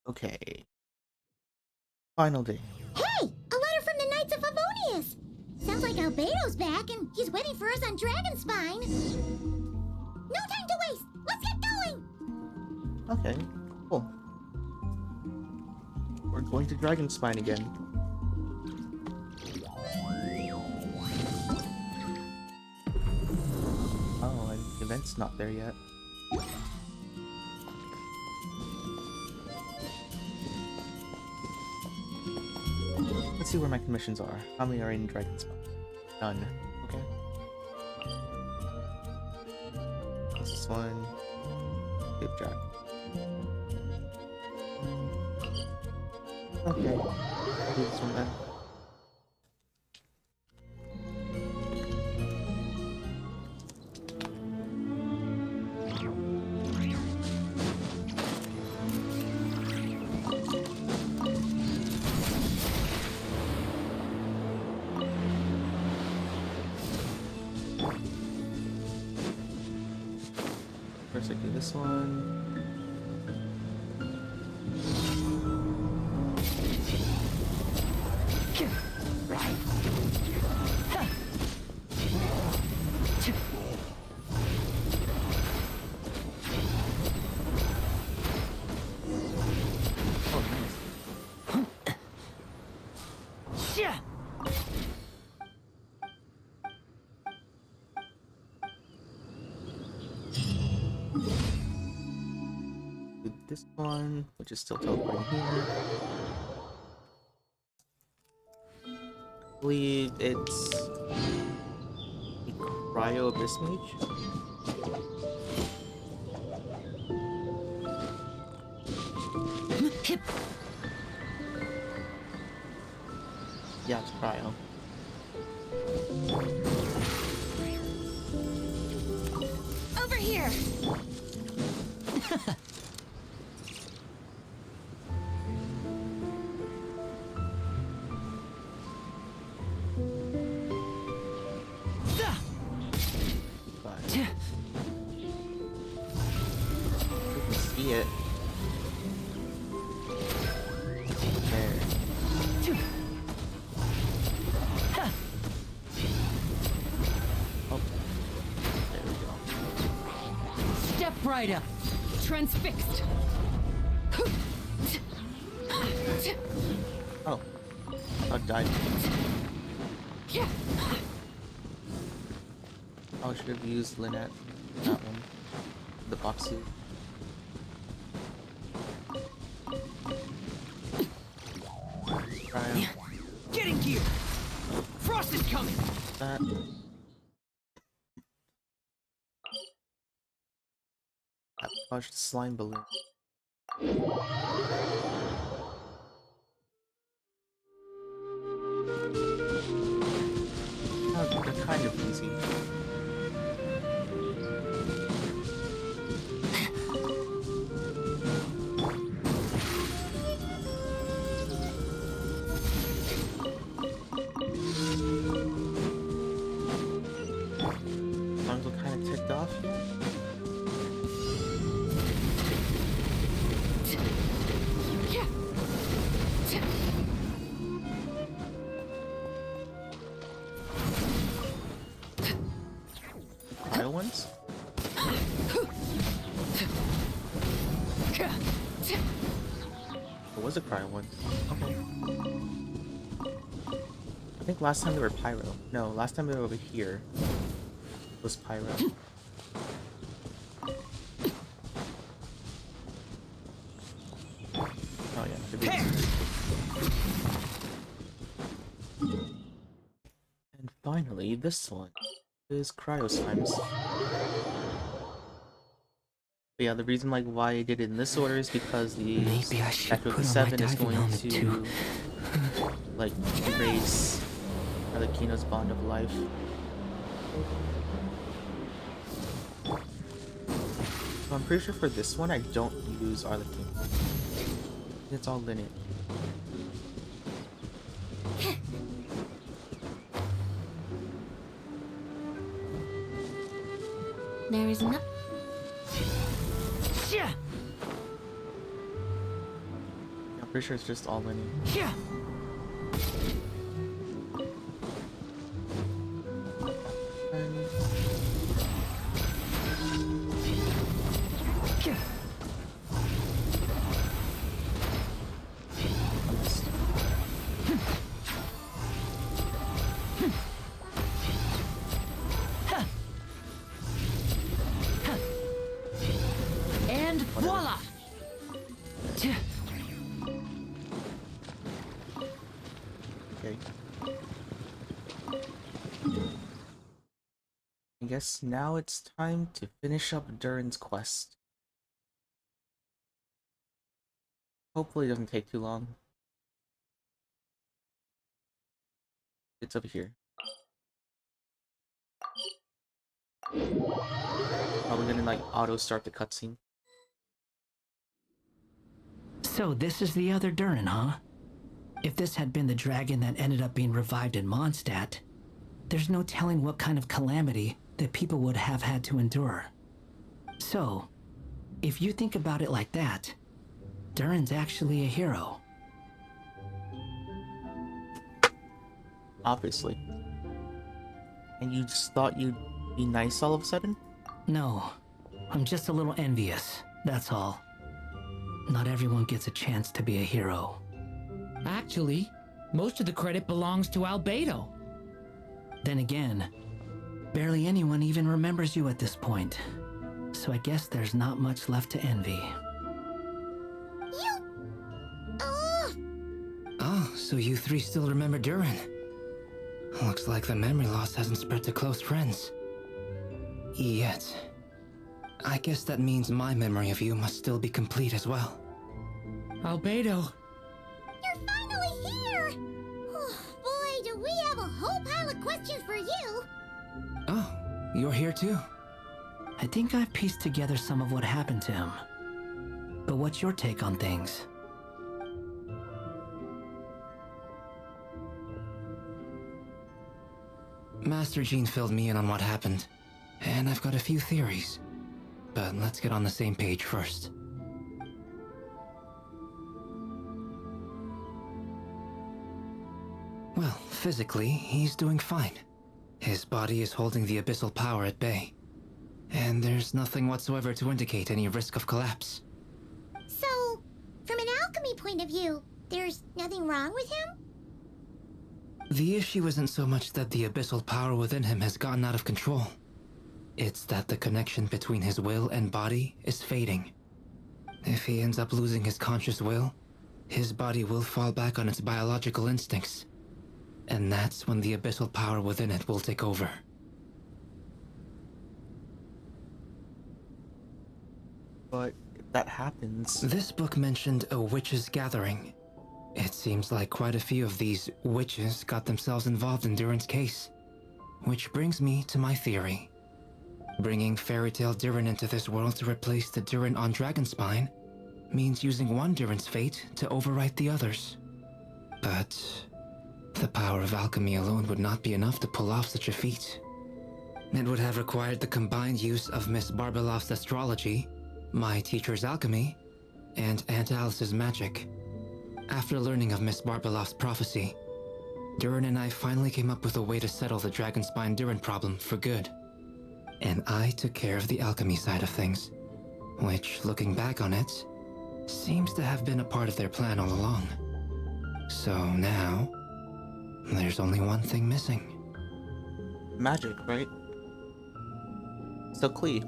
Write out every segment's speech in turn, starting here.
Okay. Final day. Hey! A letter from the Knights of Favonius! Sounds like Albedo's back and he's waiting for us on Dragonspine. No time to waste! Let's get going! Okay, cool. We're going to Dragonspine again. Oh, and the event's not there yet. Let's see where my commissions are. How many are in Dragonspine? None. Okay. What's this one? Cape Jack. Okay. I'll do this one then. First I do this one. Oh, nice. Do this one, which is still teleporting here. I believe it's a Cryo Abyss Mage. Yeah, it's Cryo. Over here! But you can see it. There. Oh, there we go. Step right up. Transfixed. Oh, I died. Oh, I should have used Lynette. That one. The box suit. Cryo. Getting gear. Frost is coming. That. That punched the slime balloon. Oh, they're kind of easy. Ones are kind of ticked off here. Cryo ones? It was a cryo one. Okay. I think last time they were pyro. No, last time they were over here. Was pyro. Oh yeah, the big And finally, this one is cryo slimes. But yeah, the reason like why I did it in this order is because the Maybe I should Echo put on my 7 is diving going helmet to too. like erase Arlecchino's bond of life. So I'm pretty sure for this one I don't use Arlecchino. It's all Lynette. There is no... Pretty sure it's just all mini. Yeah. And Yeah. And voila! okay. I guess now it's time to finish up Durin's quest. Hopefully it doesn't take too long. It's over here. Probably gonna like auto start the cutscene. So this is the other Durin, huh? If this had been the dragon that ended up being revived in Mondstadt, there's no telling what kind of calamity that people would have had to endure. So, if you think about it like that, Durin's actually a hero. Obviously. And you just thought you'd be nice all of a sudden? No, I'm just a little envious, that's all. Not everyone gets a chance to be a hero. Actually, most of the credit belongs to Albedo. Then again, barely anyone even remembers you at this point. So I guess there's not much left to envy. You... Oh, Oh, so you three still remember Durin? Looks like the memory loss hasn't spread to close friends. Yet. I guess that means my memory of you must still be complete as well. Albedo, you're finally here! Oh, boy, do we have a whole pile of questions for you! Oh, you're here too? I think I've pieced together some of what happened to him. But what's your take on things? Master Jean filled me in on what happened, and I've got a few theories. But let's get on the same page first. Well, physically, he's doing fine. His body is holding the abyssal power at bay. And there's nothing whatsoever to indicate any risk of collapse. So, from an alchemy point of view, there's nothing wrong with him? The issue isn't so much that the abyssal power within him has gotten out of control. It's that the connection between his will and body is fading. If he ends up losing his conscious will, his body will fall back on its biological instincts. And that's when the abyssal power within it will take over. But if that happens... This book mentioned a witches' gathering. It seems like quite a few of these witches got themselves involved in Durin's case. Which brings me to my theory. Bringing Fairy Tale Durin into this world to replace the Durin on Dragonspine means using one Durin's fate to overwrite the others. But the power of alchemy alone would not be enough to pull off such a feat. It would have required the combined use of Miss Barbeloff's astrology, my teacher's alchemy, and Aunt Alice's magic. After learning of Miss Barbeloff's prophecy, Durin and I finally came up with a way to settle the Dragonspine Durin problem for good. And I took care of the alchemy side of things, which, looking back on it, seems to have been a part of their plan all along. So now, there's only one thing missing. Magic, right? So Klee.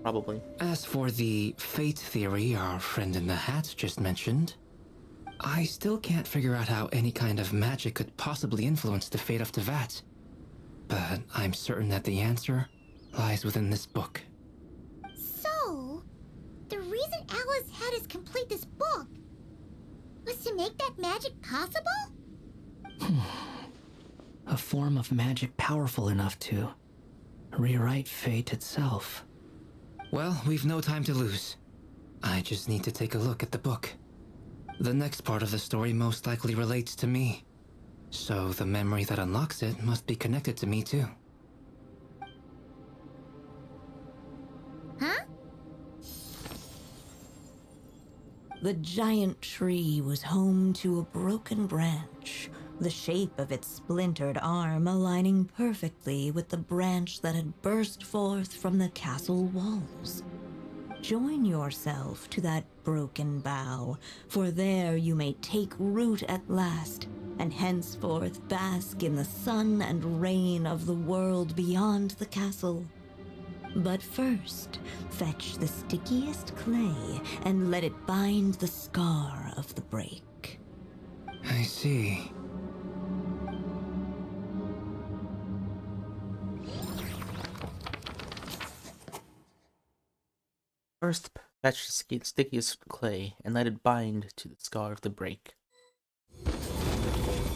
Probably. As for the fate theory our friend in the hat just mentioned, I still can't figure out how any kind of magic could possibly influence the fate of Tevat. But I'm certain that the answer lies within this book. So, the reason Alice had us complete this book was to make that magic possible? A form of magic powerful enough to rewrite fate itself. Well, we've no time to lose. I just need to take a look at the book. The next part of the story most likely relates to me. So the memory that unlocks it must be connected to me too. Huh? the giant tree was home to a broken branch, the shape of its splintered arm aligning perfectly with the branch that had burst forth from the castle walls. Join yourself to that broken bough, for there you may take root at last, and henceforth bask in the sun and rain of the world beyond the castle. But first, fetch the stickiest clay and let it bind the scar of the break. I see. First, fetch the stickiest clay and let it bind to the scar of the break.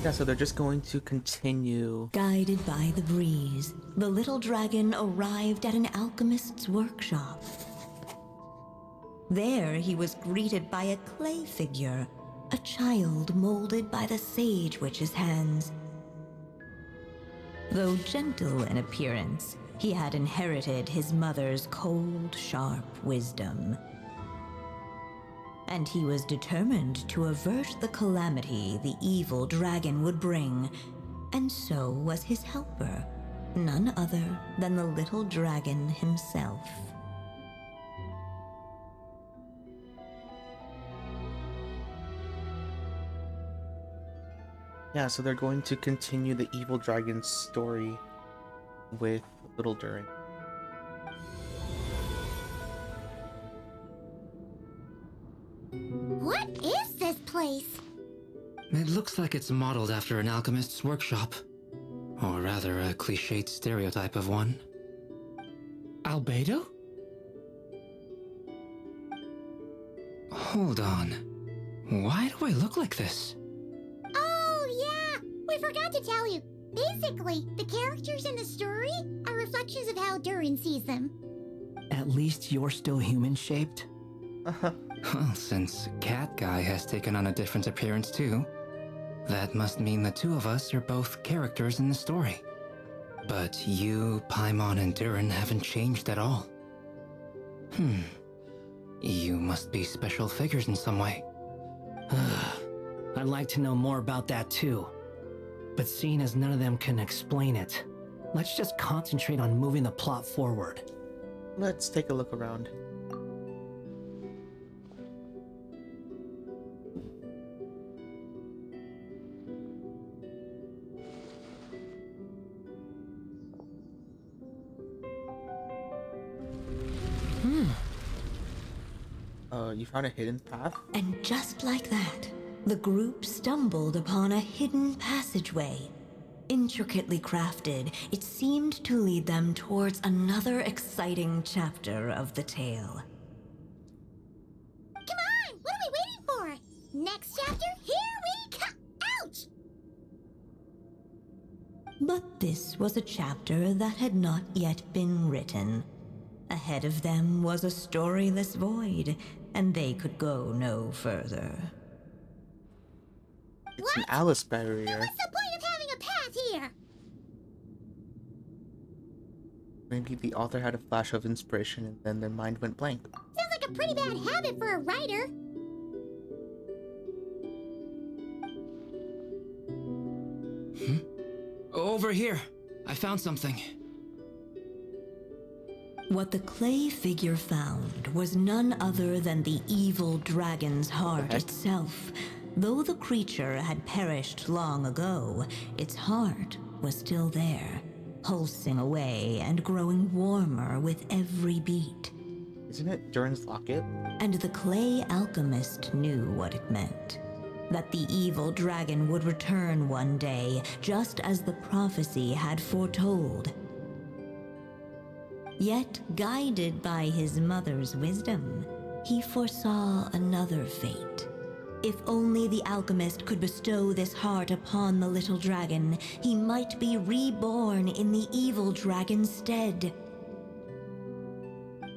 Yeah, so they're just going to continue. Guided by the breeze, the little dragon arrived at an alchemist's workshop. There he was greeted by a clay figure, a child molded by the sage witch's hands. Though gentle in appearance, he had inherited his mother's cold, sharp wisdom. And he was determined to avert the calamity the evil dragon would bring, and so was his helper, none other than the little dragon himself. Yeah, so they're going to continue the evil dragon's story with little Durin. What is this place? It looks like it's modeled after an alchemist's workshop. Or rather, a cliched stereotype of one. Albedo? Hold on. Why do I look like this? Oh, yeah! We forgot to tell you. Basically, the characters in the story are reflections of how Durin sees them. At least you're still human-shaped? Well, since Cat Guy has taken on a different appearance too, that must mean the two of us are both characters in the story. But you, Paimon, and Durin haven't changed at all. You must be special figures in some way. I'd like to know more about that too. But seeing as none of them can explain it, let's just concentrate on moving the plot forward. Let's take a look around. You found a hidden path? And just like that, the group stumbled upon a hidden passageway. Intricately crafted, it seemed to lead them towards another exciting chapter of the tale. Come on! What are we waiting for? Next chapter, here we come! Ouch! But this was a chapter that had not yet been written. Ahead of them was a storyless void, and they could go no further. It's an Alice Then barrier. what's the point of having a path here? Maybe the author had a flash of inspiration and then their mind went blank. Sounds like a pretty bad habit for a writer. Over here! I found something. What the clay figure found was none other than the evil dragon's heart itself. Though the creature had perished long ago, its heart was still there, pulsing away and growing warmer with every beat. Isn't it Durin's locket? And the clay alchemist knew what it meant. That the evil dragon would return one day, just as the prophecy had foretold. Yet, guided by his mother's wisdom, he foresaw another fate. If only the alchemist could bestow this heart upon the little dragon, he might be reborn in the evil dragon's stead.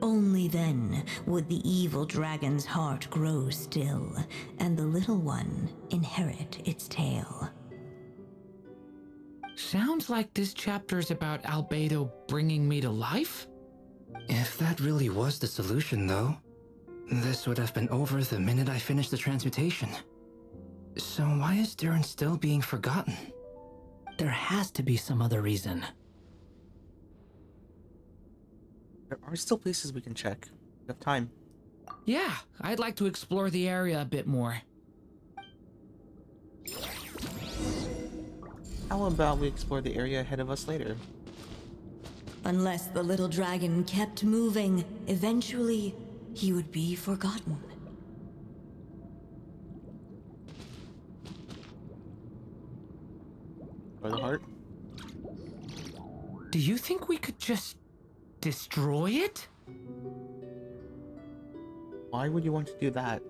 Only then would the evil dragon's heart grow still, and the little one inherit its tale. Sounds like this chapter's about Albedo bringing me to life? If that really was the solution, though, This would have been over the minute I finished the transmutation. So why is Durin still being forgotten? There has to be some other reason. There are still places we can check. We have time. Yeah, I'd like to explore the area a bit more. How about we explore the area ahead of us later? Unless the little dragon kept moving, eventually he would be forgotten. Or the heart? Do you think we could just destroy it? Why would you want to do that?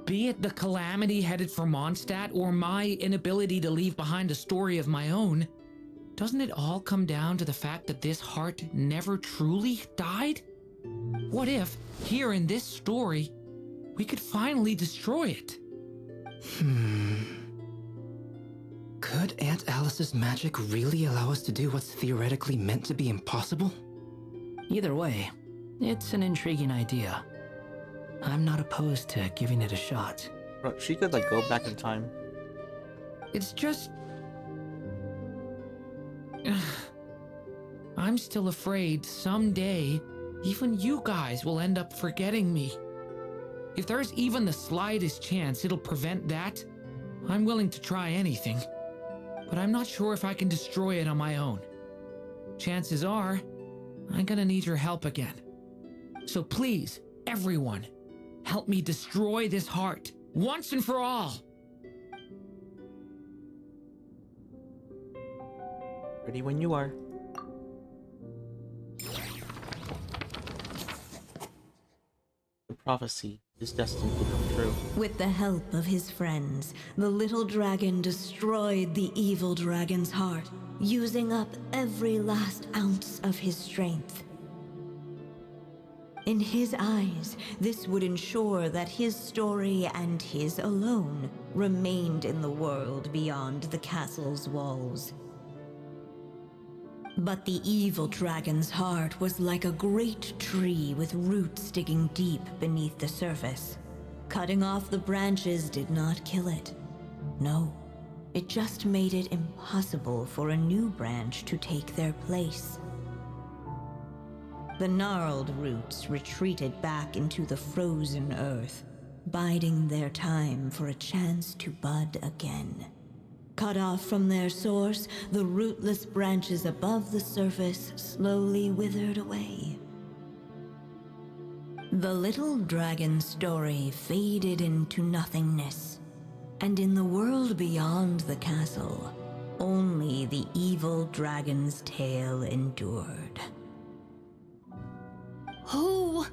Be it the calamity headed for Mondstadt or my inability to leave behind a story of my own, doesn't it all come down to the fact that this heart never truly died? What if, here in this story, we could finally destroy it? Could Aunt Alice's magic really allow us to do what's theoretically meant to be impossible? Either way, it's an intriguing idea. I'm not opposed to giving it a shot. Bro, she could like go back in time. It's just... I'm still afraid someday, even you guys will end up forgetting me. If there's even the slightest chance it'll prevent that, I'm willing to try anything. But I'm not sure if I can destroy it on my own. Chances are, I'm gonna need your help again. So please, everyone, help me destroy this heart, once and for all! Ready when you are. The prophecy is destined to come true. With the help of his friends, the little dragon destroyed the evil dragon's heart, using up every last ounce of his strength. In his eyes, this would ensure that his story and his alone remained in the world beyond the castle's walls. But the evil dragon's heart was like a great tree with roots digging deep beneath the surface. Cutting off the branches did not kill it. No, it just made it impossible for a new branch to take their place. The gnarled roots retreated back into the frozen earth, biding their time for a chance to bud again. Cut off from their source, the rootless branches above the surface slowly withered away. The little dragon story faded into nothingness, and in the world beyond the castle, only the evil dragon's tale endured. Who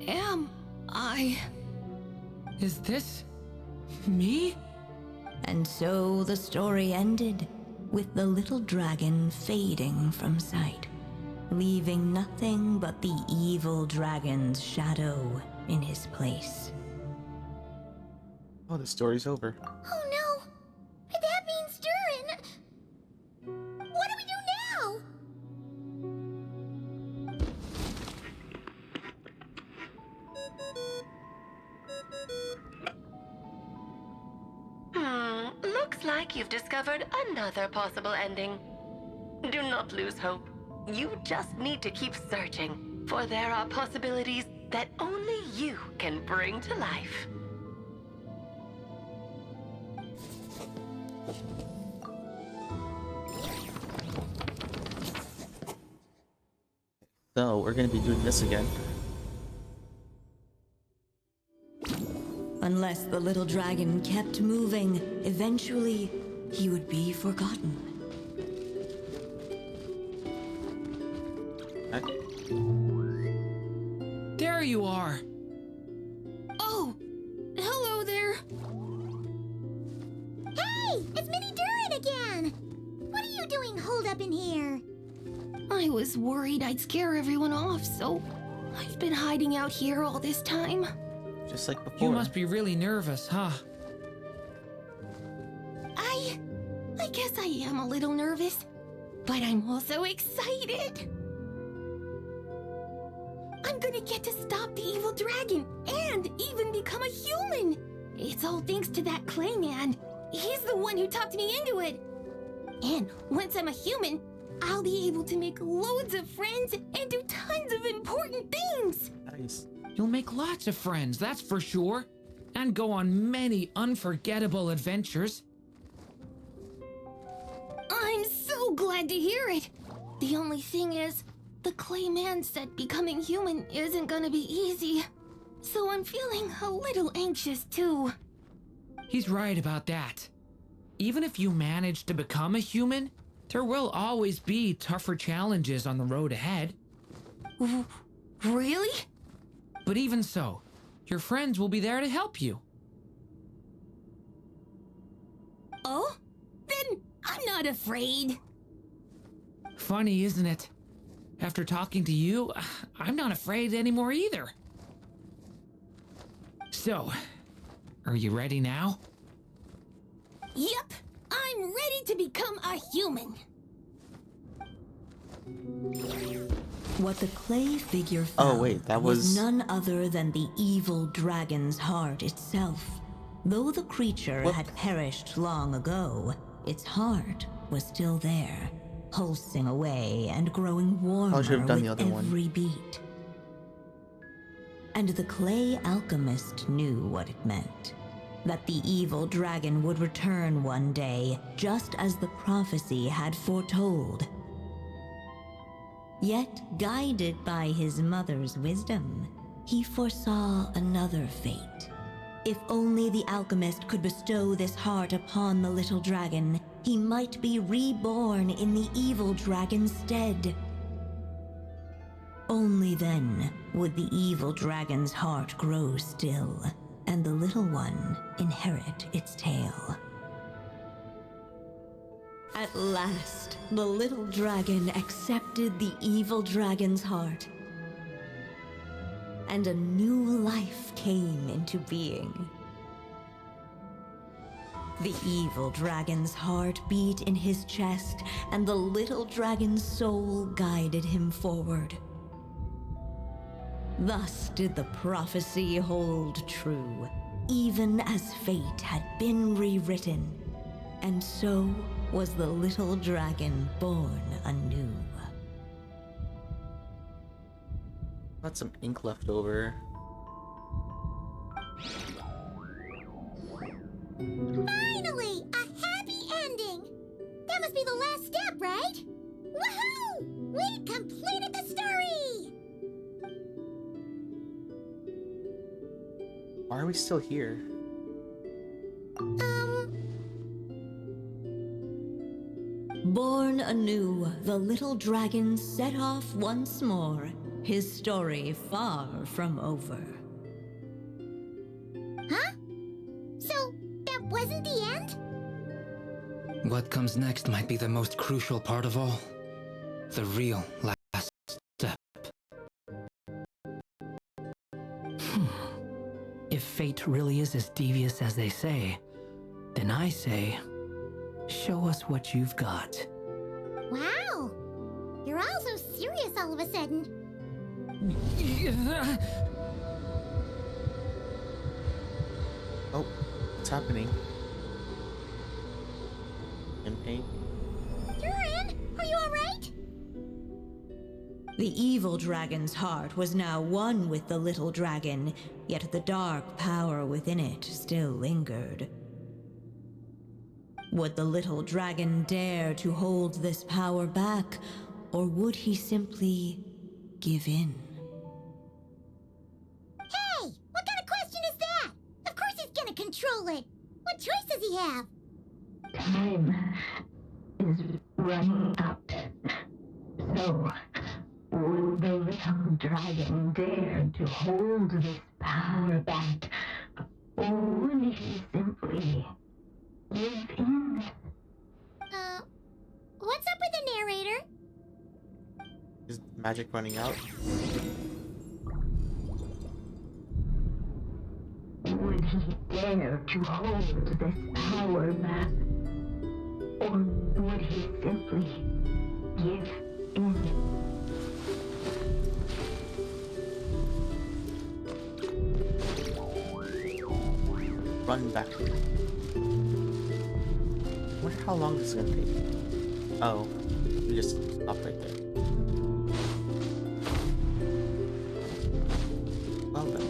am I? Is this... me? And so the story ended, with the little dragon fading from sight, leaving nothing but the evil dragon's shadow in his place. Oh, the story's over. Oh no! That means Durin! What do we do now? Looks like you've discovered another possible ending. Do not lose hope. You just need to keep searching, for there are possibilities that only you can bring to life. So, we're gonna be doing this again. Unless the little dragon kept moving, eventually he would be forgotten. Okay. There you are! Oh, hello there. Hey! It's Mini Durin again! What are you doing holed up in here? I was worried I'd scare everyone off, so I've been hiding out here all this time. Just like before. You must be really nervous, huh? I guess I am a little nervous, but I'm also excited. I'm gonna get to stop the evil dragon and even become a human. It's all thanks to that clay man. He's the one who talked me into it. And once I'm a human, I'll be able to make loads of friends and do tons of important things. Nice. You'll make lots of friends, that's for sure. And go on many unforgettable adventures. I'm so glad to hear it. The only thing is, the clay man said becoming human isn't gonna be easy. So I'm feeling a little anxious too. He's right about that. Even if you manage to become a human, there will always be tougher challenges on the road ahead. Really? But even so, your friends will be there to help you. Oh? Then I'm not afraid. Funny, isn't it? After talking to you, I'm not afraid anymore either. So, are you ready now? Yep, I'm ready to become a human. What the clay figure Oh, found wait, that was- none other than the evil dragon's heart itself. Though the creature What? had perished long ago, its heart was still there, pulsing away and growing warmer should have done with the other one. every beat. And the clay alchemist knew what it meant. That the evil dragon would return one day, just as the prophecy had foretold. Yet, guided by his mother's wisdom, he foresaw another fate. If only the alchemist could bestow this heart upon the little dragon, he might be reborn in the evil dragon's stead. Only then would the evil dragon's heart grow still, and the little one inherit its tale. At last, the little dragon accepted the evil dragon's heart, and a new life came into being. The evil dragon's heart beat in his chest, and the little dragon's soul guided him forward. Thus did the prophecy hold true, even as fate had been rewritten. And so was the little dragon born anew. Got some ink left over. Finally! A happy ending! That must be the last step, right? Woohoo! We completed the story! Why are we still here? Born anew, the little dragon set off once more, his story far from over. Huh? So, that wasn't the end? What comes next might be the most crucial part of all. The real last step. If fate really is as devious as they say, then I say, show us what you've got. Wow! You're all so serious all of a sudden. Oh, what's happening? In pain? Durin, are you alright? The evil dragon's heart was now one with the little dragon, yet the dark power within it still lingered. Would the little dragon dare to hold this power back, or would he simply give in? Hey! What kind of question is that? Of course he's gonna control it! What choice does he have? Time is running out. So, would the little dragon dare to hold this power back? Or would he simply give in? What's up with the narrator? Is magic running out? Would he dare to hold this power back? Or would he simply give in? run back. I wonder how long this is gonna take. Oh, we just stop right there. Well then.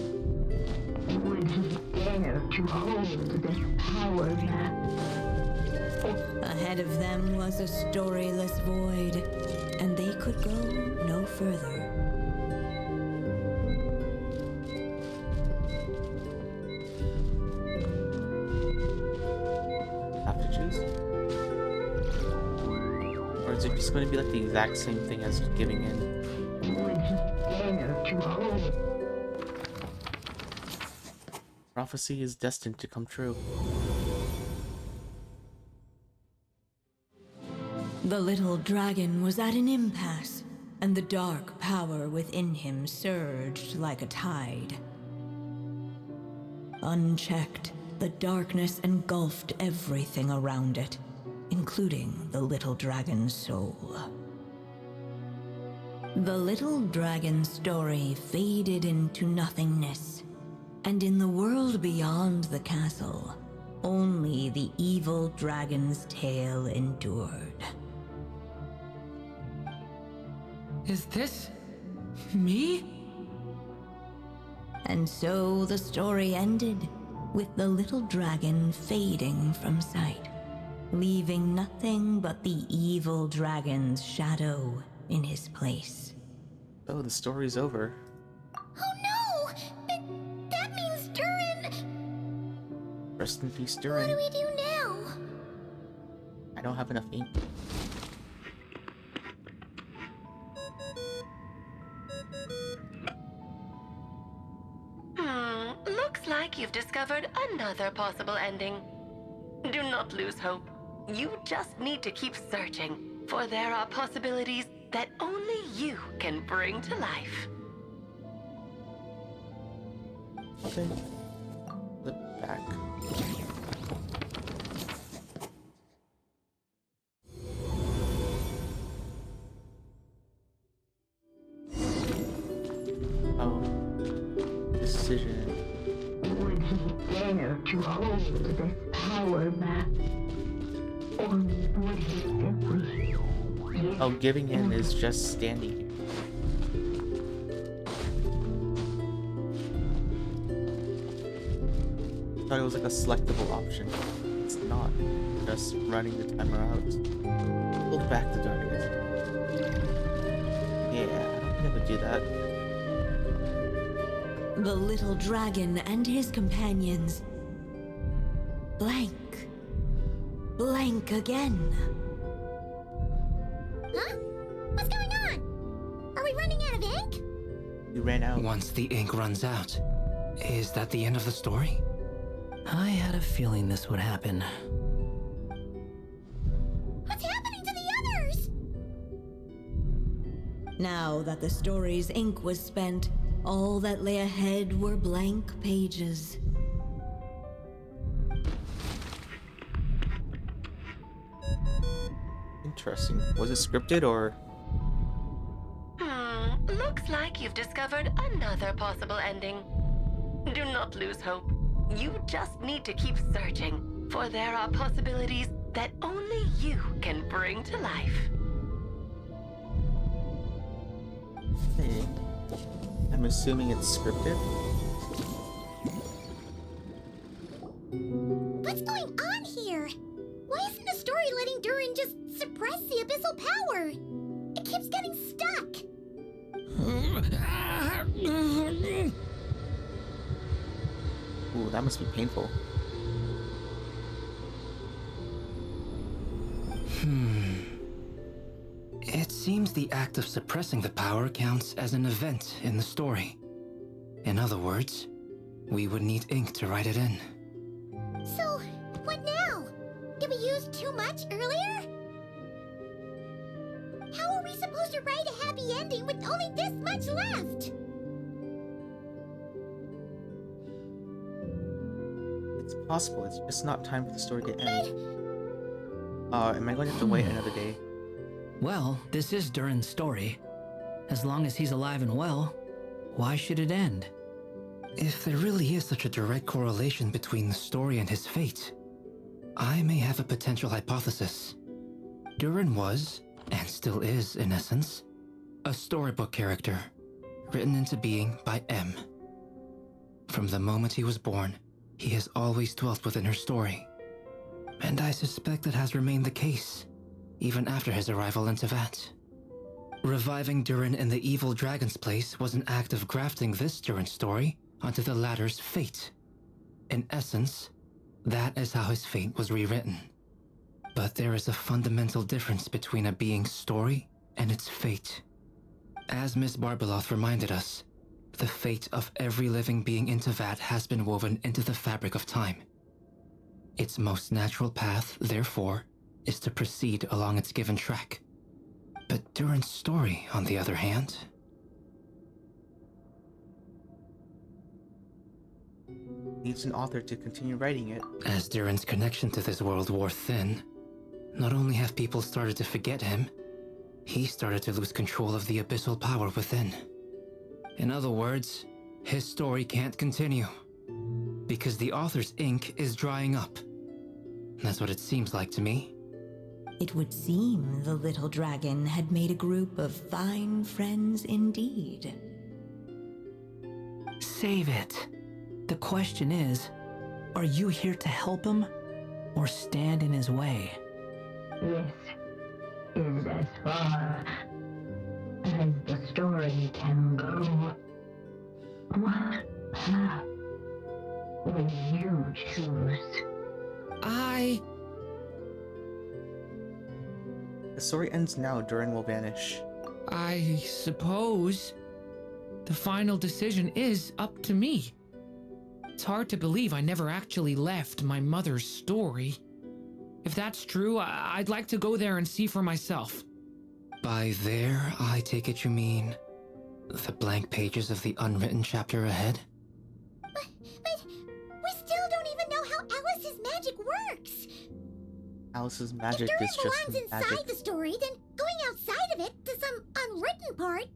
Would he dare to hold this power map? Ahead of them was a storyless void, and they could go no further. Have to choose? Or is it just going to be like the exact same thing as giving in? Would he dare to hold? Prophecy is destined to come true. The little dragon was at an impasse, and the dark power within him surged like a tide. Unchecked, the darkness engulfed everything around it, including the little dragon's soul. The little dragon's story faded into nothingness, and in the world beyond the castle, only the evil dragon's tale endured. Is this me? And so the story ended, with the little dragon fading from sight, leaving nothing but the evil dragon's shadow in his place. Oh, the story's over. Oh no! That means Durin... Rest in peace, What Durin. do we do now? I don't have enough ink. Looks like you've discovered another possible ending. Do not lose hope. You just need to keep searching, for there are possibilities that only you can bring to life. Okay. Flip back. Oh. Decision. Would he dare to hold this power map? Or would he simply... Oh, giving in is just standing here. Thought it was like a selectable option. It's not. Just running the timer out. Hold back the darkness. Yeah, I don't think I would do that. The little dragon and his companions blank. Blank again. Huh? What's going on? Are we running out of ink? You ran out. Once the ink runs out, is that the end of the story? I had a feeling this would happen. What's happening to the others? Now that the story's ink was spent, all that lay ahead were blank pages. Interesting. Was it scripted or? Looks like you've discovered another possible ending. Do not lose hope. You just need to keep searching, for there are possibilities that only you can bring to life. Hey. I'm assuming it's scripted. What's going on here? Why isn't the story letting Durin just suppress the abyssal power? It keeps getting stuck. Ooh, that must be painful. It seems the act of suppressing the power counts as an event in the story. In other words, we would need ink to write it in. So, what now? Did we use too much earlier? How are we supposed to write a happy ending with only this much left? It's possible. It's just not time for the story to end. Am I going to have to wait another day? Well, this is Durin's story. As long as he's alive and well, why should it end? If there really is such a direct correlation between the story and his fate, I may have a potential hypothesis. Durin was, and still is in essence, a storybook character, written into being by M. From the moment he was born, he has always dwelt within her story. And I suspect that has remained the case, even after his arrival in Tevat. Reviving Durin in the evil dragon's place was an act of grafting this Durin story onto the latter's fate. In essence, that is how his fate was rewritten. But there is a fundamental difference between a being's story and its fate. As Miss Barbeloth reminded us, the fate of every living being in Tevat has been woven into the fabric of time. Its most natural path, therefore, is to proceed along its given track. But Durin's story, on the other hand... needs an author to continue writing it. As Durin's connection to this world wore thin, not only have people started to forget him, he started to lose control of the abyssal power within. In other words, his story can't continue, because the author's ink is drying up. That's what it seems like to me. It would seem the little dragon had made a group of fine friends indeed. Save it. The question is, are you here to help him or stand in his way? This is as far as the story can go. What path will you choose? The story ends now. Durin will vanish. I suppose the final decision is up to me. It's hard to believe I never actually left my mother's story. If that's true, I'd like to go there and see for myself. By there, I take it you mean the blank pages of the unwritten chapter ahead? But we still don't even know how Alice's magic works. Alice's If magic Durin is just belongs inside magic. the story, then going outside of it to some unwritten part,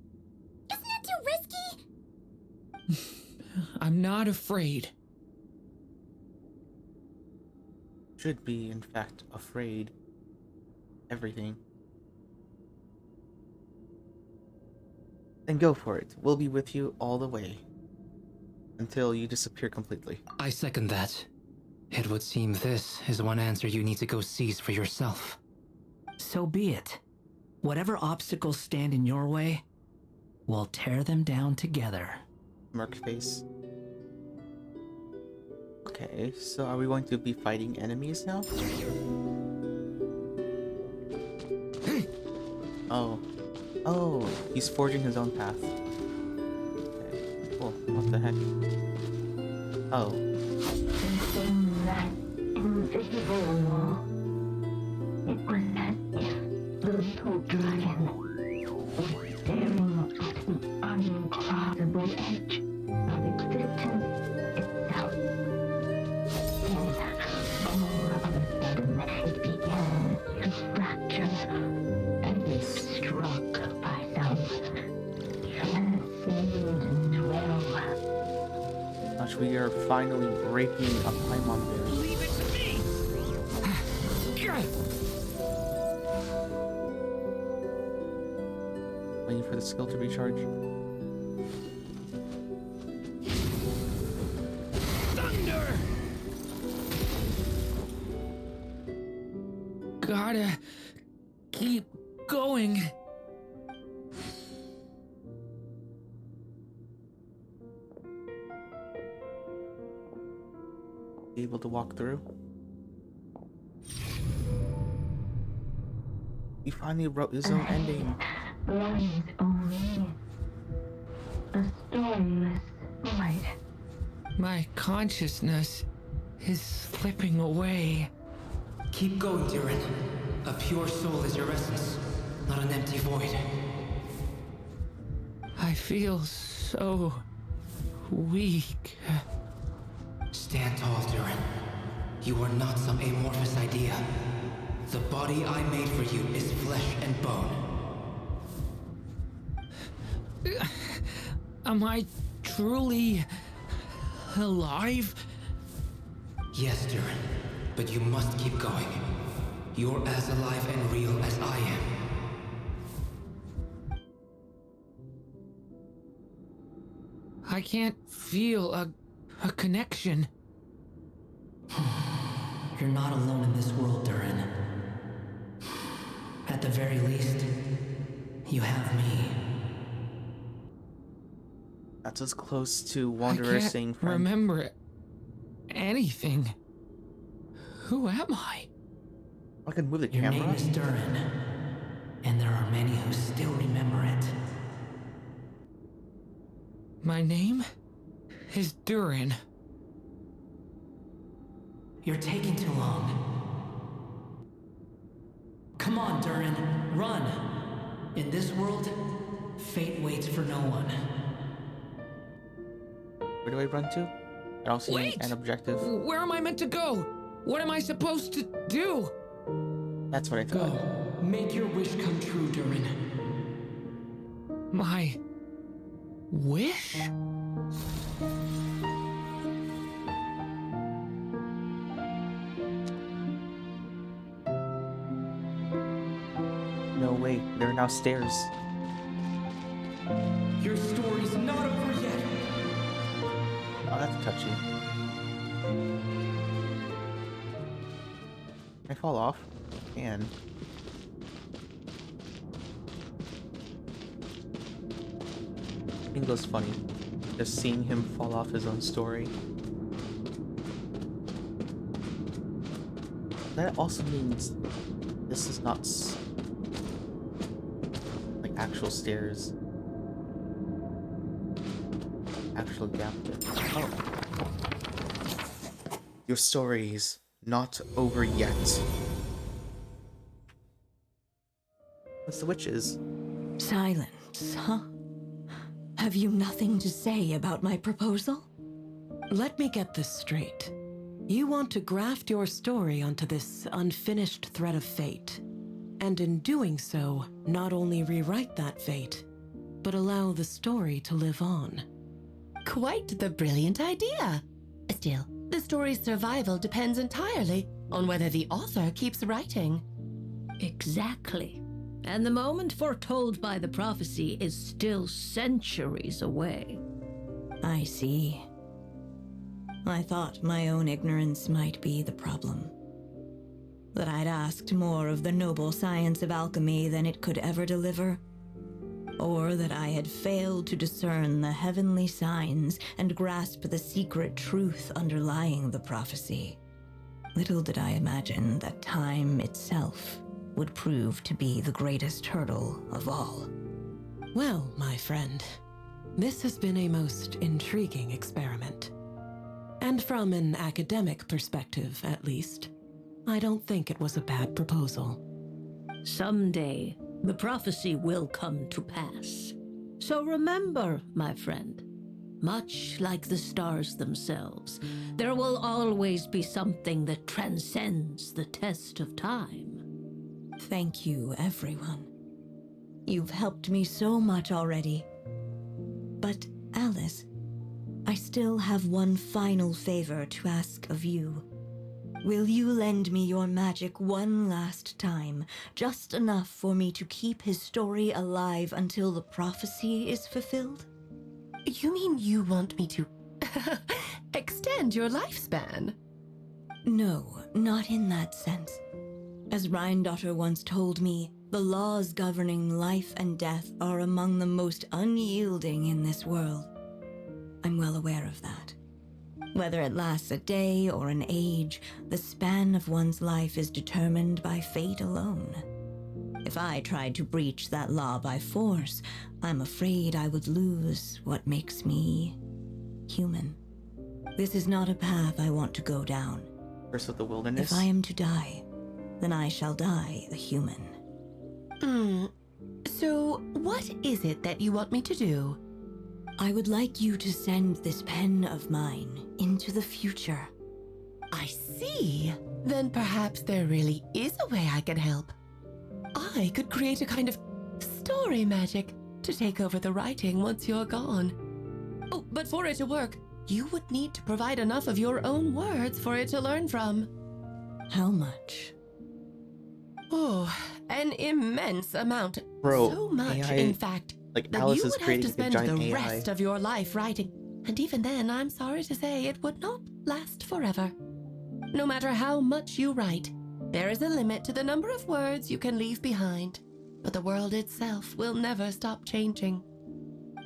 isn't that too risky? I'm not afraid. Should be, in fact, afraid. Everything. Then go for it. We'll be with you all the way. Until you disappear completely. I second that. It would seem this is one answer you need to go seize for yourself. So be it. Whatever obstacles stand in your way, we'll tear them down together. Merc face. Okay, so are we going to be fighting enemies now? Oh. Oh, he's forging his own path. Okay, cool. What the heck? Oh. Something that invisible. It was as if the little dragon was staring at the uncrossable edge of existence itself. Then, all of a sudden, it began to fracture as if struck by some transcendent will. Gosh, we are finally breaking a Paimon there. Leave it to me! Waiting for the skill to recharge. Thunder! Gotta keep going. Able to walk through. He finally wrote his own ending. Lies only. A storyless void. My consciousness is slipping away. Keep going, Durin. A pure soul is your essence, not an empty void. I feel so weak. Stand tall, Durin. You are not some amorphous idea. The body I made for you is flesh and bone. Am I truly alive? Yes, Durin, but you must keep going. You're as alive and real as I am. I can't feel a connection. You're not alone in this world, Durin. At the very least, you have me. That's as close to I Wanderer can't saying friend. remember anything. Who am I? I can move the Your camera. name is Durin, and there are many who still remember it. My name is Durin. You're taking too long. Come on, Durin, run! In this world, fate waits for no one. Where do I run to? I don't see Wait! an objective. Where am I meant to go? What am I supposed to do? That's what I thought. Go. Make your wish come true, Durin. My wish? No way, there are now stairs. Your story's not over yet. Oh, that's touchy. Can I fall off? And Bingo's funny. Just seeing him fall off his own story. That also means this is not like actual stairs. Actual gap there. Oh. Your story's not over yet. What's the witches? Silence, huh? Have you nothing to say about my proposal? Let me get this straight. You want to graft your story onto this unfinished thread of fate, and in doing so, not only rewrite that fate, but allow the story to live on. Quite the brilliant idea. Still, the story's survival depends entirely on whether the author keeps writing. Exactly. And the moment foretold by the prophecy is still centuries away. I see. I thought my own ignorance might be the problem. That I'd asked more of the noble science of alchemy than it could ever deliver. Or that I had failed to discern the heavenly signs and grasp the secret truth underlying the prophecy. Little did I imagine that time itself would prove to be the greatest hurdle of all. Well, my friend, this has been a most intriguing experiment. And from an academic perspective, at least, I don't think it was a bad proposal. Someday, the prophecy will come to pass. So remember, my friend, much like the stars themselves, there will always be something that transcends the test of time. Thank you, everyone. You've helped me so much already. But, Alice, I still have one final favor to ask of you. Will you lend me your magic one last time, just enough for me to keep his story alive until the prophecy is fulfilled? You mean you want me to extend your lifespan? No, not in that sense. As Rheindotter once told me, the laws governing life and death are among the most unyielding in this world. I'm well aware of that. Whether it lasts a day or an age, the span of one's life is determined by fate alone. If I tried to breach that law by force, I'm afraid I would lose what makes me human. This is not a path I want to go down. Curse of the Wilderness? If I am to die, then I shall die a human. So, what is it that you want me to do? I would like you to send this pen of mine into the future. I see. Then perhaps there really is a way I can help. I could create a kind of story magic to take over the writing once you're gone. Oh, but for it to work, you would need to provide enough of your own words for it to learn from. How much? Oh, an immense amount. Bro, So much, AI in fact, like that Alice you is would have creating to a spend giant the AI. rest of your life writing. And even then, I'm sorry to say, it would not last forever. No matter how much you write, there is a limit to the number of words you can leave behind. But the world itself will never stop changing.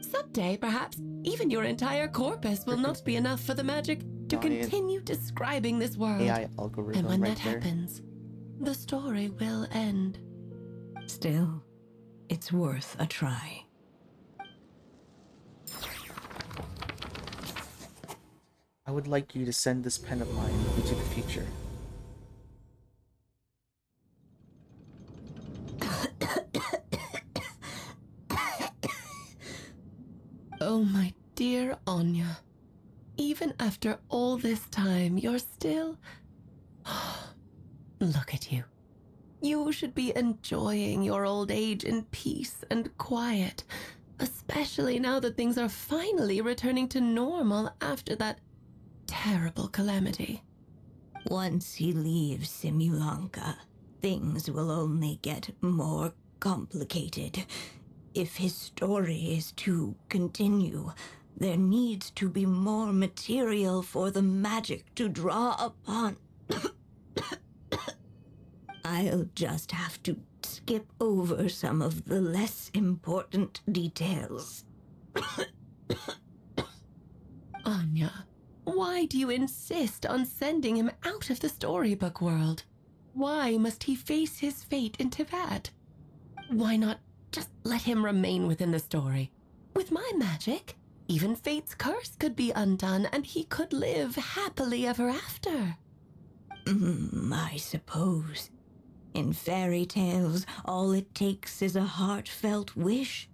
Someday, perhaps, even your entire corpus will not be enough for the magic to Giant continue describing this world. AI algorithm And when right that there. happens, the story will end. Still, it's worth a try. I would like you to send this pen of mine into the future. Oh, my dear Anya. Even after all this time, you're still... Look at you. You should be enjoying your old age in peace and quiet, especially now that things are finally returning to normal after that terrible calamity. Once he leaves Simulanka, things will only get more complicated. If his story is to continue, there needs to be more material for the magic to draw upon. I'll just have to skip over some of the less important details. Anya, why do you insist on sending him out of the storybook world? Why must he face his fate in Tibet? Why not just let him remain within the story? With my magic, even fate's curse could be undone and he could live happily ever after. I suppose. In fairy tales, all it takes is a heartfelt wish.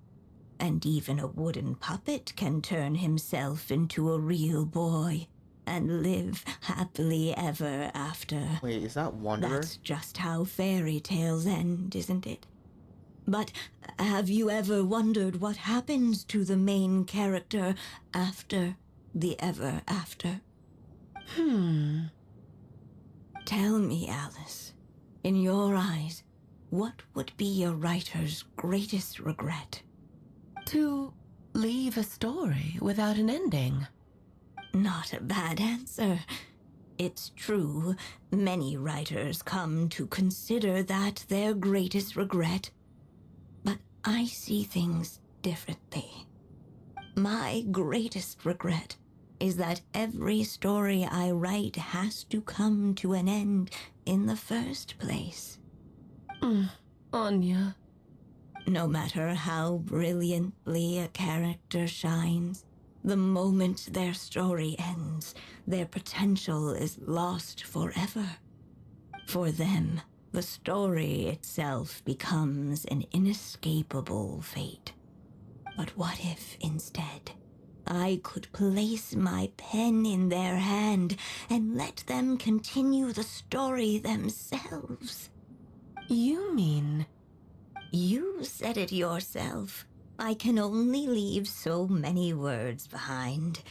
And even a wooden puppet can turn himself into a real boy and live happily ever after. Wait, is that Wanderer? That's just how fairy tales end, isn't it? But have you ever wondered what happens to the main character after the ever after? Tell me, Alice, in your eyes, what would be a writer's greatest regret? To leave a story without an ending. Not a bad answer. It's true, many writers come to consider that their greatest regret. But I see things differently. My greatest regret is that every story I write has to come to an end in the first place. Anya. No matter how brilliantly a character shines, the moment their story ends, their potential is lost forever. For them, the story itself becomes an inescapable fate. But what if, instead, I could place my pen in their hand and let them continue the story themselves? You mean... You said it yourself. I can only leave so many words behind.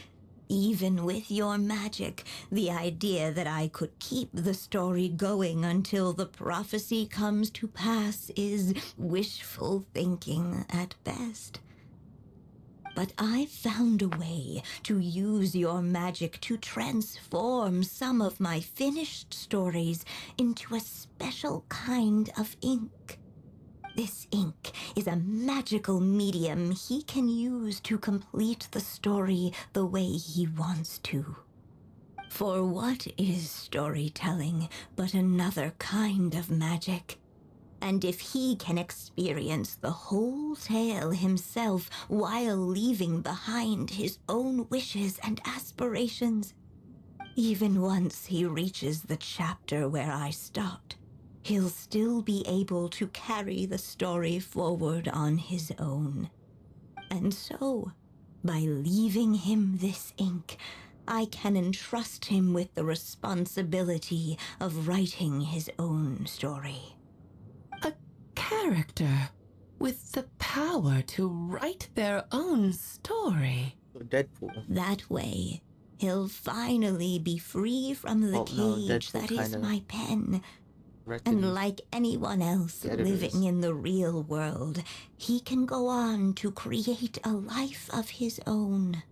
Even with your magic, the idea that I could keep the story going until the prophecy comes to pass is wishful thinking at best. But I found a way to use your magic to transform some of my finished stories into a special kind of ink. This ink is a magical medium he can use to complete the story the way he wants to. For what is storytelling but another kind of magic? And if he can experience the whole tale himself while leaving behind his own wishes and aspirations, even once he reaches the chapter where I stopped, he'll still be able to carry the story forward on his own. And so, by leaving him this ink, I can entrust him with the responsibility of writing his own story. A character with the power to write their own story. So Deadpool. That way, he'll finally be free from the Well, no, cage Deadpool that is kinda my pen. Reckon And like anyone else the editors. living in the real world, he can go on to create a life of his own.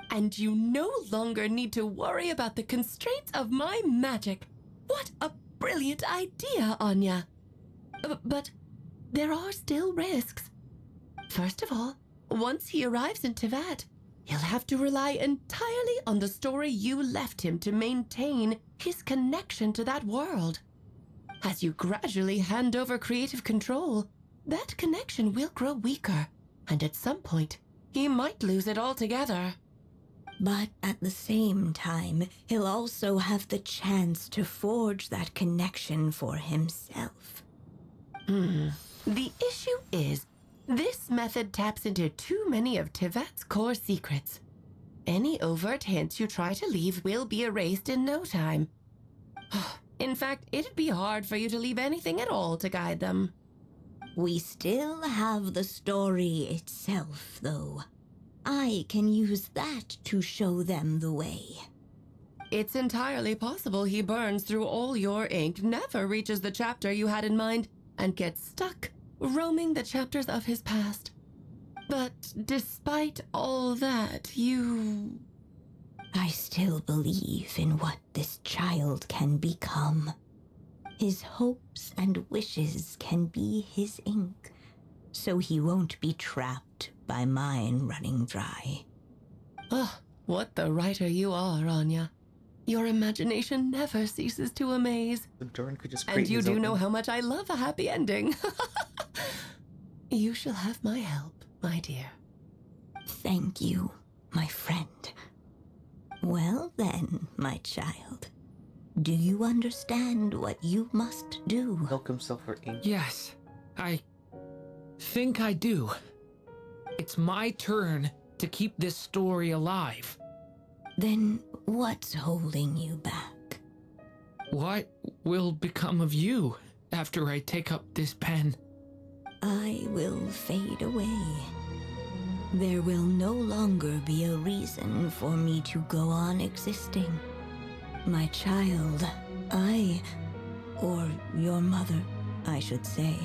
And you no longer need to worry about the constraints of my magic. What a brilliant idea, Anya. But there are still risks. First of all, once he arrives in Tevat, he'll have to rely entirely on the story you left him to maintain his connection to that world. As you gradually hand over creative control, that connection will grow weaker, and at some point, he might lose it altogether. But at the same time, he'll also have the chance to forge that connection for himself. The issue is, this method taps into too many of Tevat's core secrets. Any overt hints you try to leave will be erased in no time. In fact, it'd be hard for you to leave anything at all to guide them. We still have the story itself, though. I can use that to show them the way. It's entirely possible he burns through all your ink, never reaches the chapter you had in mind, and gets stuck roaming the chapters of his past. But despite all that, I still believe in what this child can become. His hopes and wishes can be his ink, so he won't be trapped by mine running dry. Oh, what the writer you are, Anya. Your imagination never ceases to amaze. So Durin could just create And you his do own know thing. how much I love a happy ending. You shall have my help, my dear. Thank you, my friend. Well then, my child. Do you understand what you must do? Milk himself for ink. Yes, I think I do. It's my turn to keep this story alive. Then what's holding you back? What will become of you after I take up this pen? I will fade away. There will no longer be a reason for me to go on existing. My child, or your mother, I should say,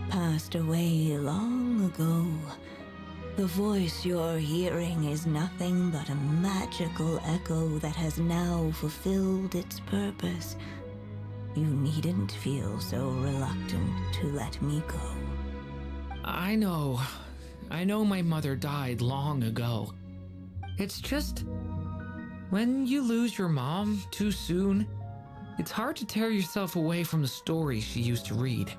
passed away long ago. The voice you're hearing is nothing but a magical echo that has now fulfilled its purpose. You needn't feel so reluctant to let me go. I know my mother died long ago. It's just, when you lose your mom too soon, it's hard to tear yourself away from the stories she used to read.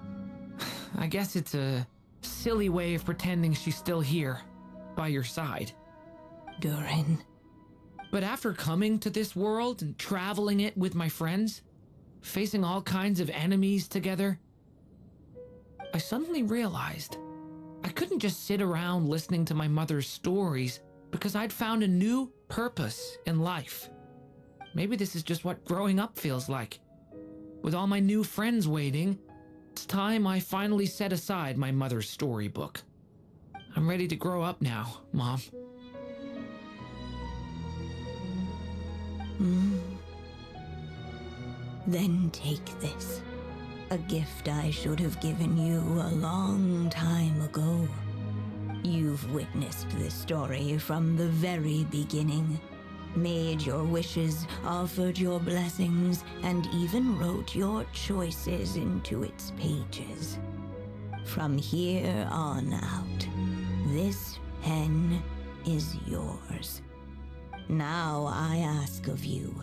I guess it's a silly way of pretending she's still here, by your side. Durin. But after coming to this world and traveling it with my friends, facing all kinds of enemies together, I suddenly realized I couldn't just sit around listening to my mother's stories because I'd found a new purpose in life. Maybe this is just what growing up feels like. With all my new friends waiting, it's time I finally set aside my mother's storybook. I'm ready to grow up now, Mom. Then take this. A gift I should have given you a long time ago. You've witnessed this story from the very beginning. Made your wishes, offered your blessings, and even wrote your choices into its pages. From here on out, this pen is yours. Now I ask of you,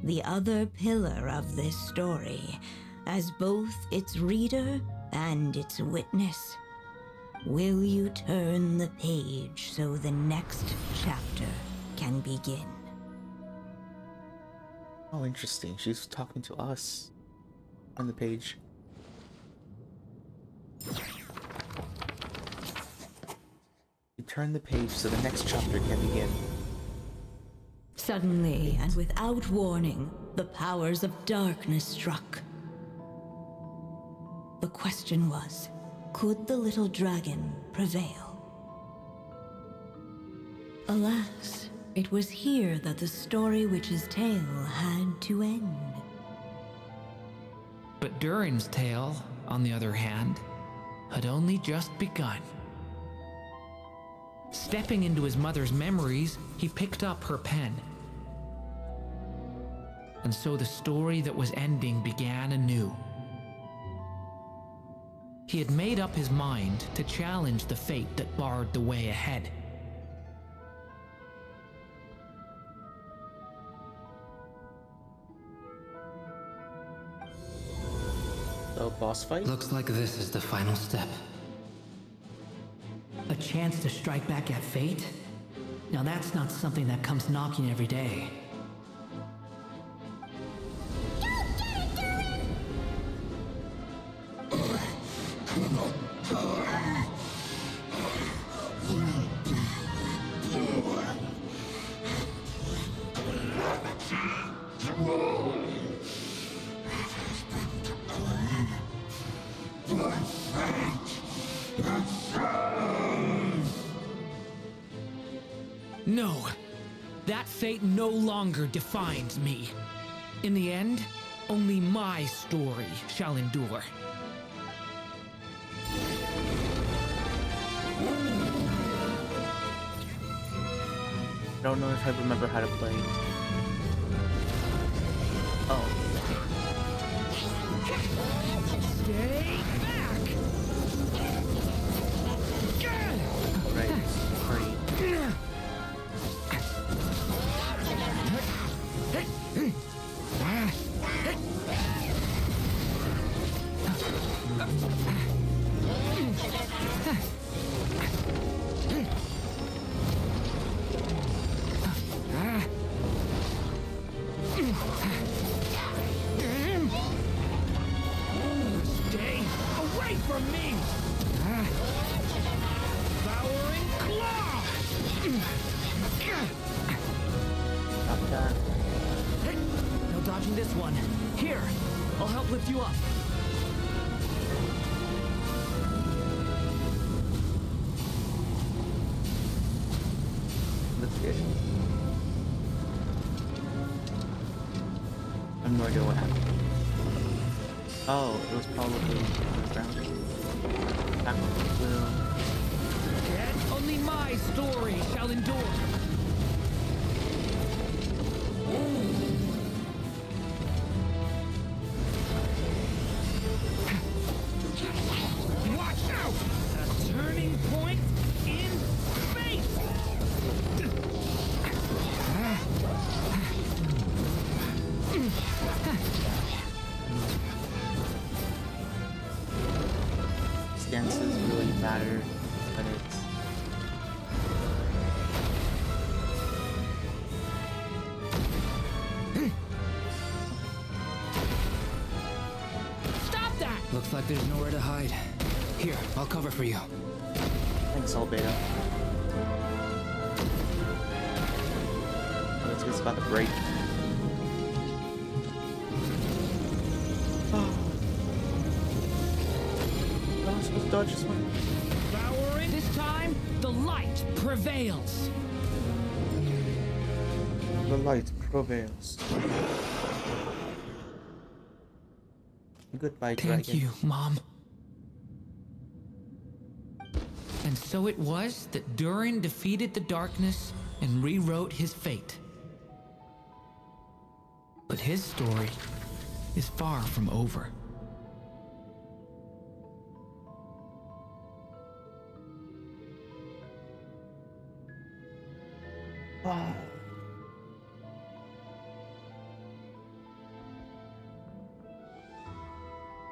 the other pillar of this story, as both its reader and its witness, will you turn the page so the next chapter can begin? Oh, interesting. She's talking to us on the page. You turn the page so the next chapter can begin. Suddenly, and without warning, the powers of darkness struck. The question was, could the little dragon prevail? Alas, It was here that the story witch's tale had to end. But Durin's tale, on the other hand, had only just begun. Stepping into his mother's memories, he picked up her pen. And so the story that was ending began anew. He had made up his mind to challenge the fate that barred the way ahead. So, boss fight? Looks like this is the final step. A chance to strike back at fate? Now that's not something that comes knocking every day. No, that fate no longer defines me. In the end, only my story shall endure. I don't know if I remember how to play. Oh. Stay back! Right. Sorry. Stay away from me! Devouring claw! Stop that. No dodging this one. Here, I'll help lift you up. That's good. I have no idea what happened. Oh, it was probably grounded. Back with the blue. Yet only my story shall endure. Watch out! A turning point in fate! Stances really matter, but it's Stop that! Looks like there's nowhere to hide. Here, I'll cover for you. thanks, all beta. Oh, it's just about to break. I was supposed to dodge this one. Devouring. This time, the light prevails. The light prevails. Goodbye, dragon. Thank you, Mom. And so it was that Durin defeated the darkness and rewrote his fate. But his story is far from over.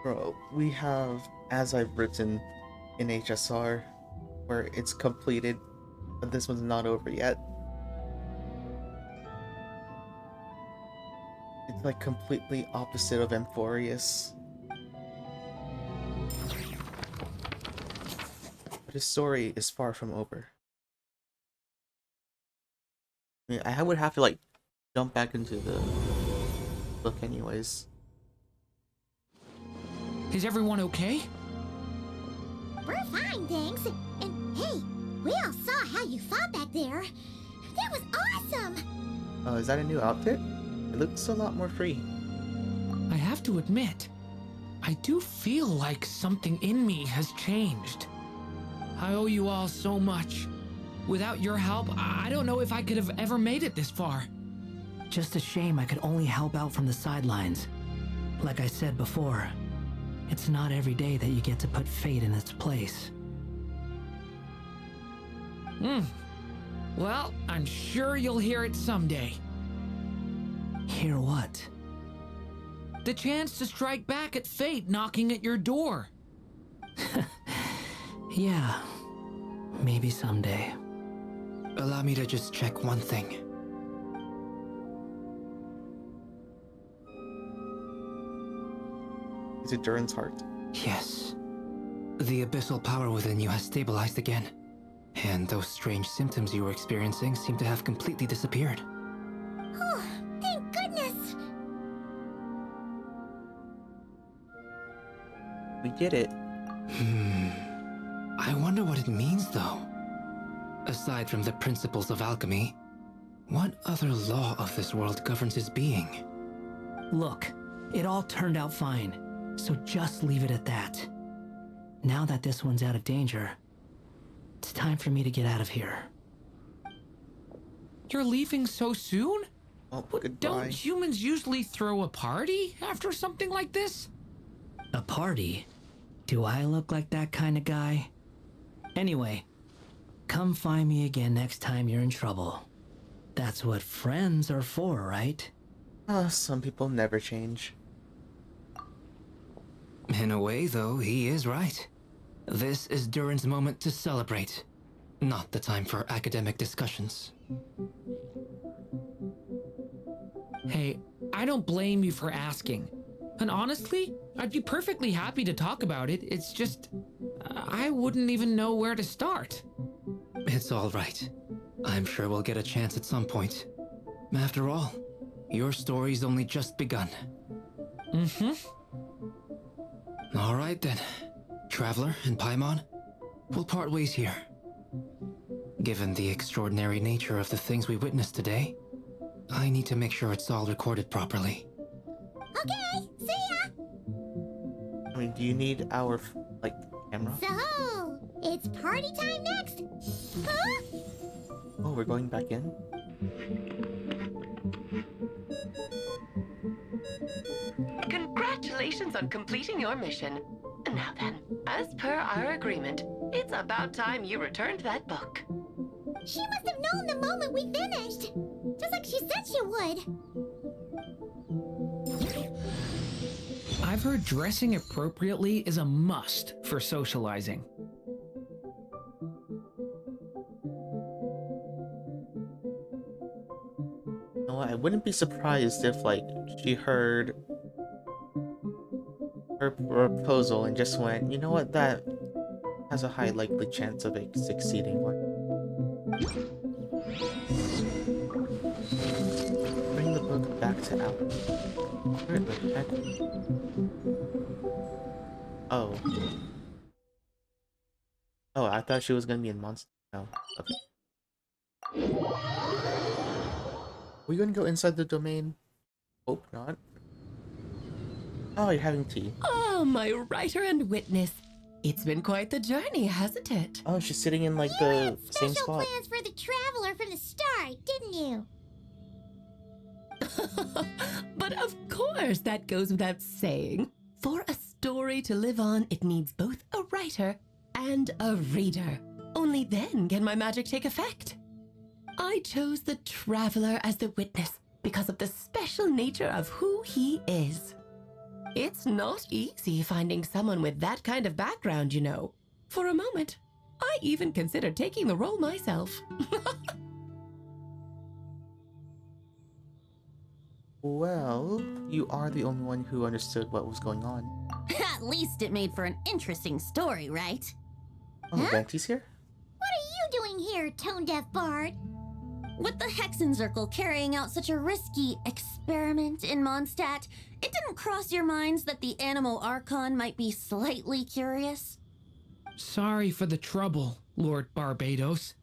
Bro, we have, as I've written in HSR, where it's completed, but this one's not over yet. It's like completely opposite of Amphorius. But his story is far from over. I mean, I would have to like jump back into the book anyways. Is everyone okay? We're fine, thanks. And hey, we all saw how you fought back there. That was Is that a new outfit? It looks a lot more free. I have to admit, I do feel like something in me has changed. I owe you all so much. Without your help, I don't know if I could have ever made it this far. Just a shame I could only help out from the sidelines. Like I said before, it's not every day that you get to put fate in its place. Well, I'm sure you'll hear it someday. Hear what? The chance to strike back at fate knocking at your door. Yeah, maybe someday. Allow me to just check one thing. Is it Durin's heart? Yes. The abyssal power within you has stabilized again. And those strange symptoms you were experiencing seem to have completely disappeared. Oh, thank goodness! We did it. I wonder what it means, though. Aside from the principles of alchemy, what other law of this world governs his being? Look, it all turned out fine, so just leave it at that. Now that this one's out of danger, it's time for me to get out of here. You're leaving so soon? Oh, goodbye. Don't humans usually throw a party after something like this? A party? Do I look like that kind of guy? Anyway, come find me again next time you're in trouble. That's what friends are for, right? Some people never change. In a way, though, he is right. This is Durin's moment to celebrate, not the time for academic discussions. Hey, I don't blame you for asking. And honestly, I'd be perfectly happy to talk about it. It's just, I wouldn't even know where to start. It's all right. I'm sure we'll get a chance at some point. After all, your story's only just begun. All right then. Traveler and Paimon, we'll part ways here. Given the extraordinary nature of the things we witnessed today, I need to make sure it's all recorded properly. Okay, see ya! I mean, do you need our, camera? So, it's party time next! Huh? Oh, we're going back in? Congratulations on completing your mission. Now then, as per our agreement, it's about time you returned that book. She must have known the moment we finished! Just like she said she would! I've heard dressing appropriately is a must for socializing. No, I wouldn't be surprised if, she heard her proposal and just went, you know what, that has a high likely chance of it succeeding. Bring the book back to Alan. Where the heck? Oh. Oh, I thought she was gonna be in Monster. No. Okay. Are we gonna go inside the domain? Hope not. Oh, you're having tea. Oh, my writer and witness. It's been quite the journey, hasn't it? Oh, she's sitting in the same Special spot. plans for the traveler from the start, didn't you? But of course, that goes without saying. For a story to live on, it needs both a writer and a reader. Only then can my magic take effect. I chose the traveler as the witness because of the special nature of who he is. It's not easy finding someone with that kind of background, you know. For a moment, I even considered taking the role myself. Well, you are the only one who understood what was going on. At least it made for an interesting story, right? Oh, Venti's here? What are you doing here, tone-deaf bard? With the Hexen Circle carrying out such a risky experiment in Mondstadt, it didn't cross your minds that the Animo Archon might be slightly curious? Sorry for the trouble, Lord Barbados.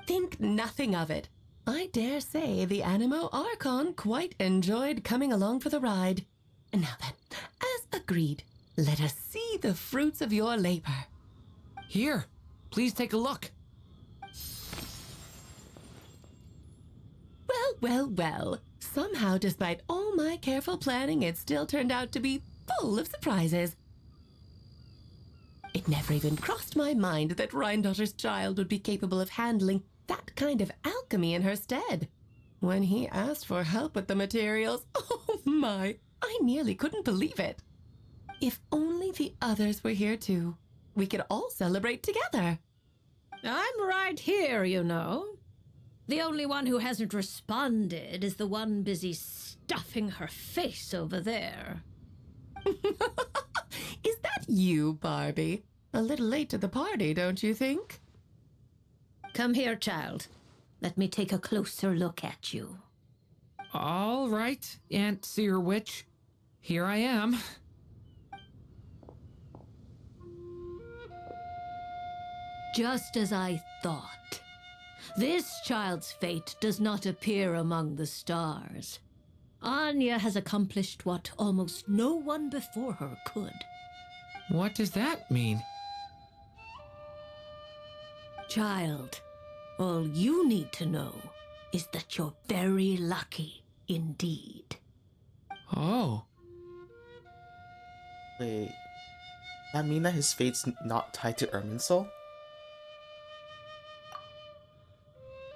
Think nothing of it. I dare say the Animo Archon quite enjoyed coming along for the ride. Now then, as agreed, let us see the fruits of your labor. Here, please take a look. Well, well, well. Somehow, despite all my careful planning, it still turned out to be full of surprises. It never even crossed my mind that Rhindotter's child would be capable of handling that kind of alchemy in her stead. When he asked for help with the materials, oh my, I nearly couldn't believe it. If only the others were here too. We could all celebrate together. I'm right here, you know. The only one who hasn't responded is the one busy stuffing her face over there. Is that you, Barbie? A little late to the party, don't you think? Come here, child. Let me take a closer look at you. All right, Aunt Seer Witch. Here I am. Just as I thought. This child's fate does not appear among the stars. Anya has accomplished what almost no one before her could. What does that mean? Child, all you need to know is that you're very lucky indeed. Oh. Wait, that mean that his fate's not tied to Irminsul?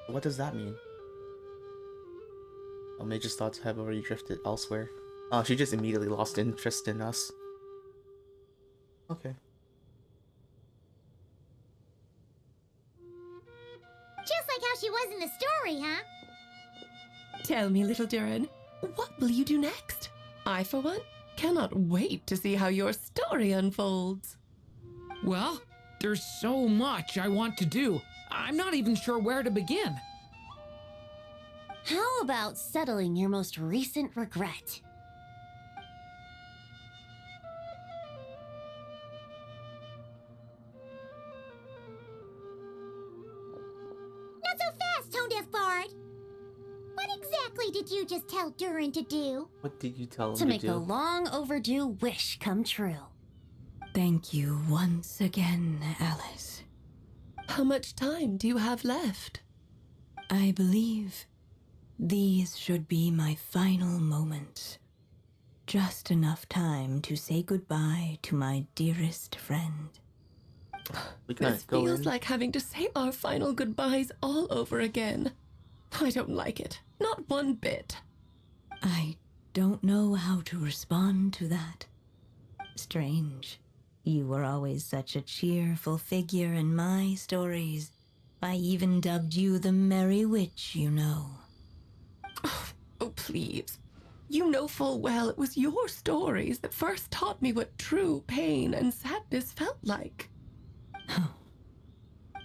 What does that mean? Oh, Mage's thoughts have already drifted elsewhere. Oh, she just immediately lost interest in us. Okay. Just like how she was in the story, huh? Tell me, little Durin, what will you do next? I, for one, cannot wait to see how your story unfolds. Well, there's so much I want to do. I'm not even sure where to begin. How about settling your most recent regret? Not so fast, Tone Deaf Bard! What exactly did you just tell Durin to do? What did you tell him To make do? a long overdue wish come true. Thank you once again, Alice. How much time do you have left? I believe these should be my final moments. Just enough time to say goodbye to my dearest friend. We can't This go feels in. like having to say our final goodbyes all over again. I don't like it. Not one bit. I don't know how to respond to that. Strange. You were always such a cheerful figure in my stories. I even dubbed you the Merry Witch, you know. Oh, please. You know full well it was your stories that first taught me what true pain and sadness felt like.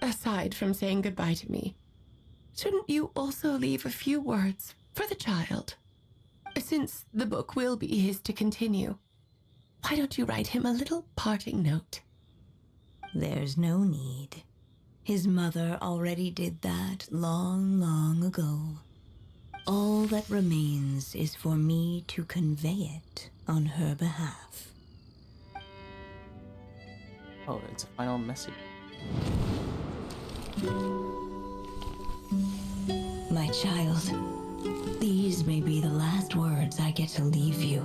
Aside from saying goodbye to me, shouldn't you also leave a few words for the child? Since the book will be his to continue, why don't you write him a little parting note? There's no need. His mother already did that long, long ago. All that remains is for me to convey it on her behalf. Oh, it's a final message. My child, these may be the last words I get to leave you.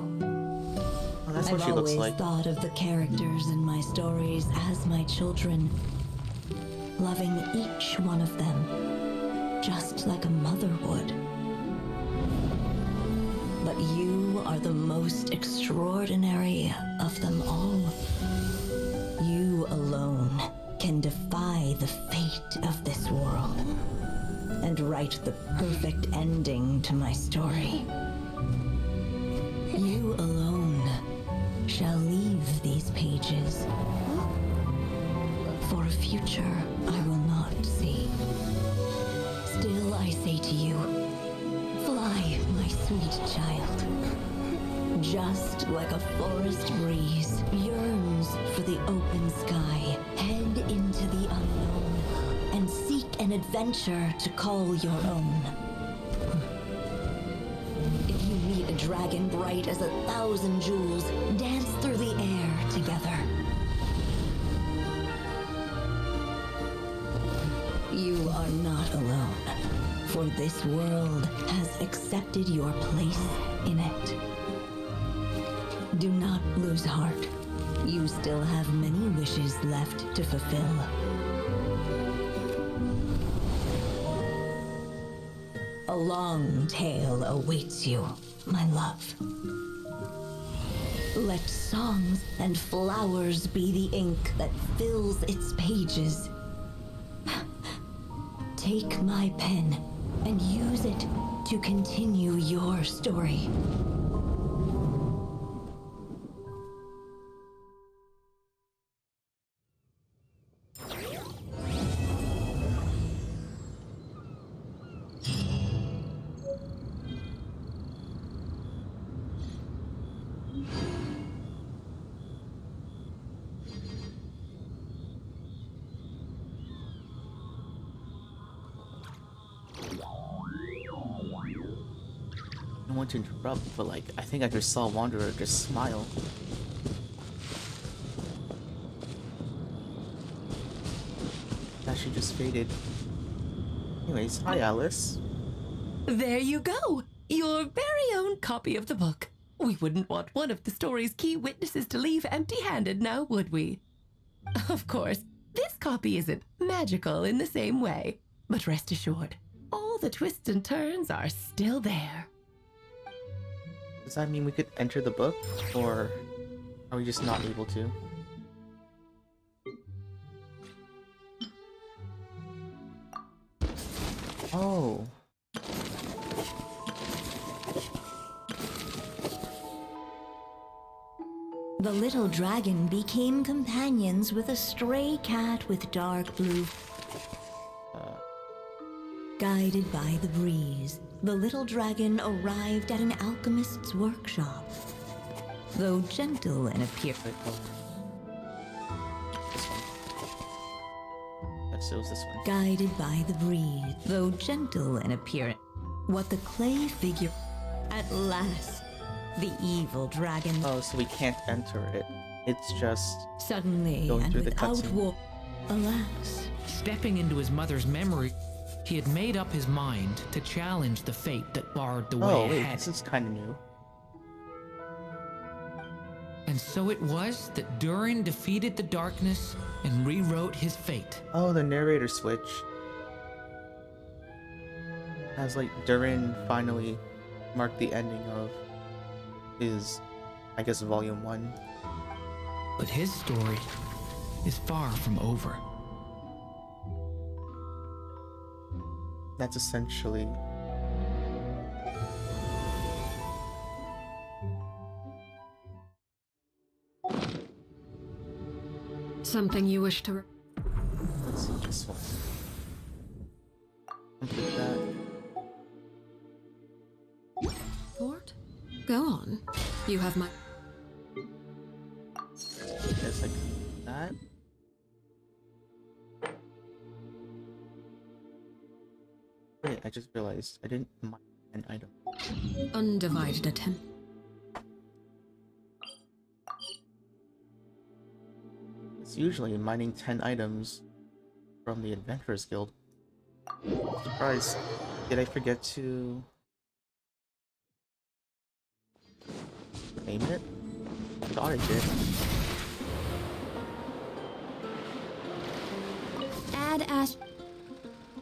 Oh, that's I've what she looks always like. thought of the characters in my stories as my children, loving each one of them, just like a mother would. But you are the most extraordinary of them all. You alone can defy the fate of this world and write the perfect ending to my story. You alone shall leave these pages for a future I will not see. Still I say to you, fly, my sweet child. Just like a forest breeze yearns for the open sky, head into the unknown and seek an adventure to call your own. dragon bright as 1,000 jewels dance through the air together. You are not alone, for this world has accepted your place in it. Do not lose heart. You still have many wishes left to fulfill. A long tale awaits you, my love. Let songs and flowers be the ink that fills its pages. Take my pen and use it to continue your story. I don't want to interrupt, but like, I think I just saw Wanderer just smile. That she just faded. Anyways, hi Alice. There you go! Your very own copy of the book. We wouldn't want one of the story's key witnesses to leave empty-handed now, would we? Of course, this copy isn't magical in the same way, but rest assured, all the twists and turns are still there. Does that mean we could enter the book, or are we just not able to? Oh. The little dragon became companions with a stray cat with dark blue. Guided by the breeze, the little dragon arrived at an alchemist's workshop. Though gentle in appearance. This one. Yes, it was this one. Guided by the breeze, though gentle in appearance. What the clay figure. At last, the evil dragon. Oh, so we can't enter it. It's just Suddenly going and through the without cutscene. war. Alas. Stepping into his mother's memory, he had made up his mind to challenge the fate that barred the way Oh wait, ahead. this is kind of new. And so it was that Durin defeated the darkness and rewrote his fate. Oh, the narrator switch. As like Durin finally marked the ending of his, I guess, volume 1. But his story is far from over. That's essentially Something you wish to... let's see this one. Complete that. Fort? Go on. You have my... It's like that. Wait, I just realized I didn't mine an item. undivided attention. It's usually mining 10 items from the Adventurers Guild. Surprise. Did I forget to name it? I thought I did. Add Ash.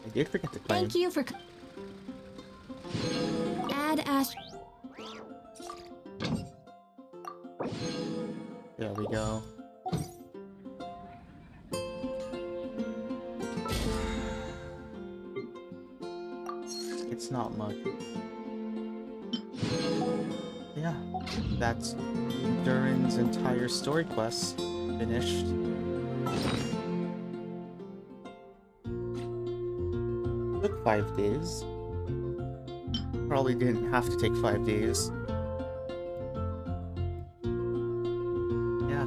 I did forget to claim. Thank you for... Add Ash. There we go. It's not much. Yeah, that's Durin's entire story quest finished. Took 5 days. Probably didn't have to take 5 days. Yeah,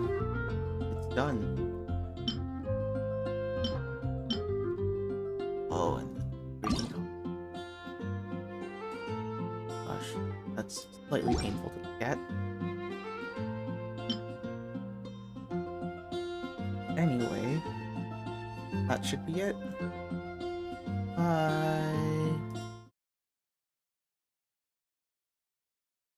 it's done. Oh, and the greeting card. Gosh, that's slightly painful to look at. Anyway, that should be it. Bye.